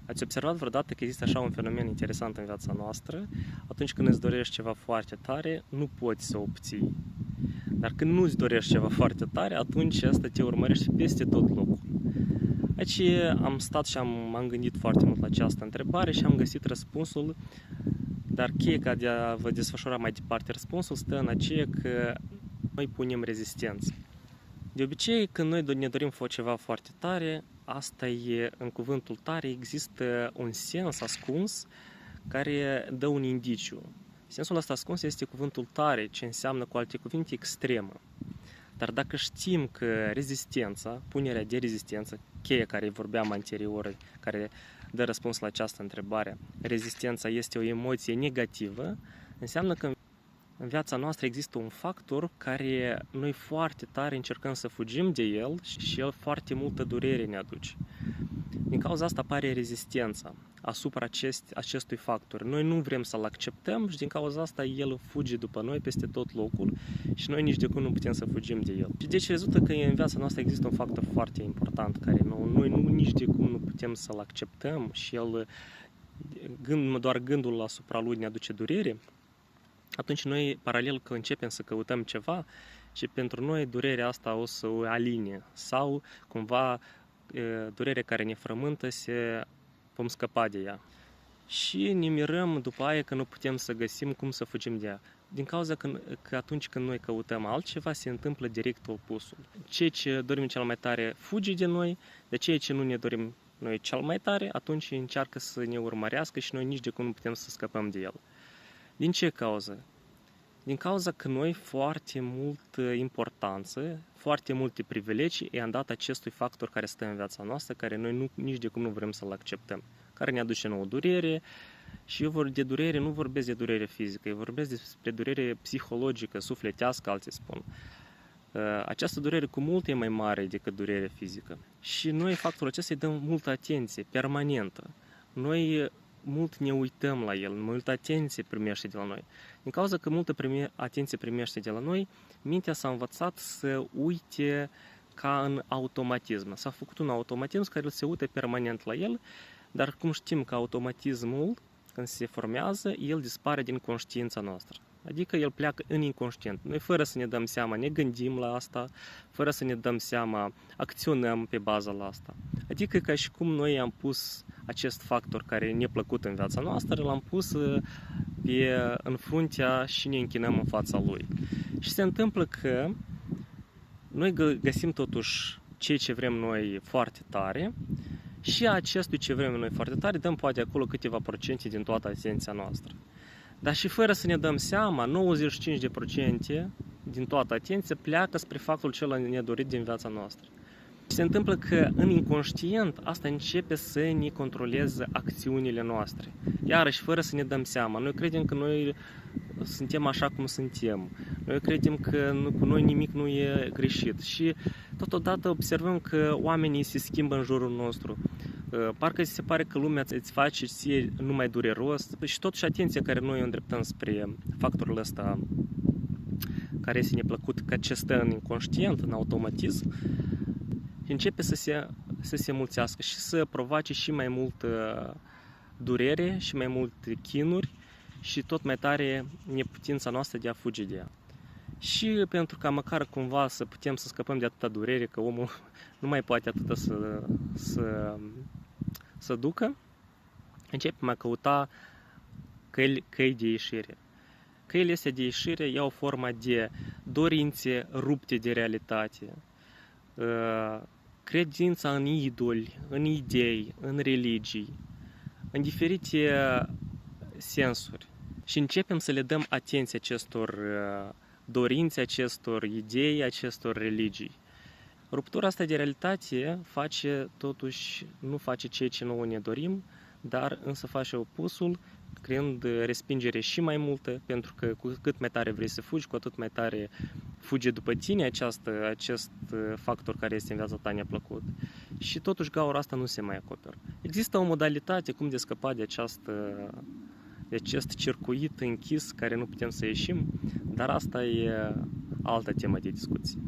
Ați observat vreodată că există așa un fenomen interesant în viața noastră? Atunci când îți dorești ceva foarte tare, nu poți să obții. Dar când nu îți dorești ceva foarte tare, atunci asta te urmărește peste tot locul. Aici am stat și m-am gândit foarte mult la această întrebare și am găsit răspunsul, dar cheia de a vă desfășura mai departe răspunsul stă în aceea că noi punem rezistență. De obicei, când noi ne dorim ceva foarte tare, asta e, în cuvântul tare, există un sens ascuns care dă un indiciu. Sensul ăsta ascuns este cuvântul tare, ce înseamnă, cu alte cuvinte, extremă. Dar dacă știm că rezistența, punerea de rezistență, cheia care vorbeam anterior, care dă răspuns la această întrebare, rezistența este o emoție negativă, înseamnă că în viața noastră există un factor care noi foarte tare încercăm să fugim de el și el foarte multă durere ne aduce. Din cauza asta apare rezistența asupra acestui factor. Noi nu vrem să-l acceptăm și din cauza asta el fuge după noi peste tot locul și noi nici de cum nu putem să fugim de el. Și deci rezultă că în viața noastră există un factor foarte important care noi nici de cum nu putem să-l acceptăm și el, doar gândul asupra lui ne aduce durere. Atunci noi, paralel că începem să căutăm ceva și pentru noi durerea asta o să o aline sau cumva durerea care ne frământă vom scăpa de ea. Și ne mirăm după aia că nu putem să găsim cum să fugim de ea. Din cauza că atunci când noi căutăm altceva, se întâmplă direct opusul. Ceea ce dorim cel mai tare fuge de noi, de ceea ce nu ne dorim noi cel mai tare, atunci încearcă să ne urmărească și noi nici de cum nu putem să scăpăm de el. Din ce cauză? Din cauza că noi foarte multă importanță, foarte multe privilegii i-am dat acestui factor care stă în viața noastră, care noi nici de cum nu vrem să-l acceptăm, care ne aduce nouă durere. Și eu de durere nu vorbesc de durere fizică, eu vorbesc despre durere psihologică, sufletească, alții spun. Această durere cu mult e mai mare decât durerea fizică. Și noi factorul acesta îi dăm multă atenție, permanentă. Noi mult ne uităm la el, multă atenție primește de la noi. Din cauza că multă atenție primește de la noi, mintea s-a învățat să uite ca în automatism. S-a făcut un automatism care se uită permanent la el, dar cum știm că automatismul, când se formează, el dispare din conștiința noastră. Adică el pleacă în inconștient. Noi, fără să ne dăm seama, ne gândim la asta, fără să ne dăm seama, acționăm pe baza la asta. Adică ca și cum noi am pus acest factor care ne-a plăcut în viața noastră, l-am pus în fruntea și ne închinăm în fața lui. Și se întâmplă că noi găsim totuși ceea ce vrem noi foarte tare și acestui ce vrem noi foarte tare dăm poate acolo câteva procente din toată atenția noastră. Dar și fără să ne dăm seama, 95% din toată atenția pleacă spre factul cel nedorit din viața noastră. Se întâmplă că în inconștient asta începe să ne controleze acțiunile noastre. Iarăși, fără să ne dăm seama, noi credem că noi suntem așa cum suntem. Noi credem că cu noi nimic nu e greșit. Și totodată observăm că oamenii se schimbă în jurul nostru. Parcă se pare că lumea îți face ție numai dureros și totuși atenția care noi o îndreptăm spre factorul ăsta care este neplăcut, că ce stă în inconștient, în automatism, și începe să se mulțească și să provoace și mai multă durere și mai multe chinuri și tot mai tare neputința noastră de a fugi de ea. Și pentru ca măcar cumva să putem să scăpăm de atâta durere, că omul nu mai poate atâta să ducă, începem a căuta căi de ieșire. Căile astea de ieșire iau forma de dorințe rupte de realitate, credința în idoli, în idei, în religii, în diferite sensuri. Și începem să le dăm atenție acestor dorințe, acestor idei, acestor religii. Ruptura asta de realitate nu face ceea ce nouă ne dorim, dar însă face opusul, creând respingere și mai multă, pentru că cu cât mai tare vrei să fugi, cu atât mai tare fuge după tine acest factor care este în viața ta neplăcut. Și totuși gaura asta nu se mai acoperă. Există o modalitate cum de scăpa de acest circuit închis care nu putem să ieșim, dar asta e altă temă de discuție.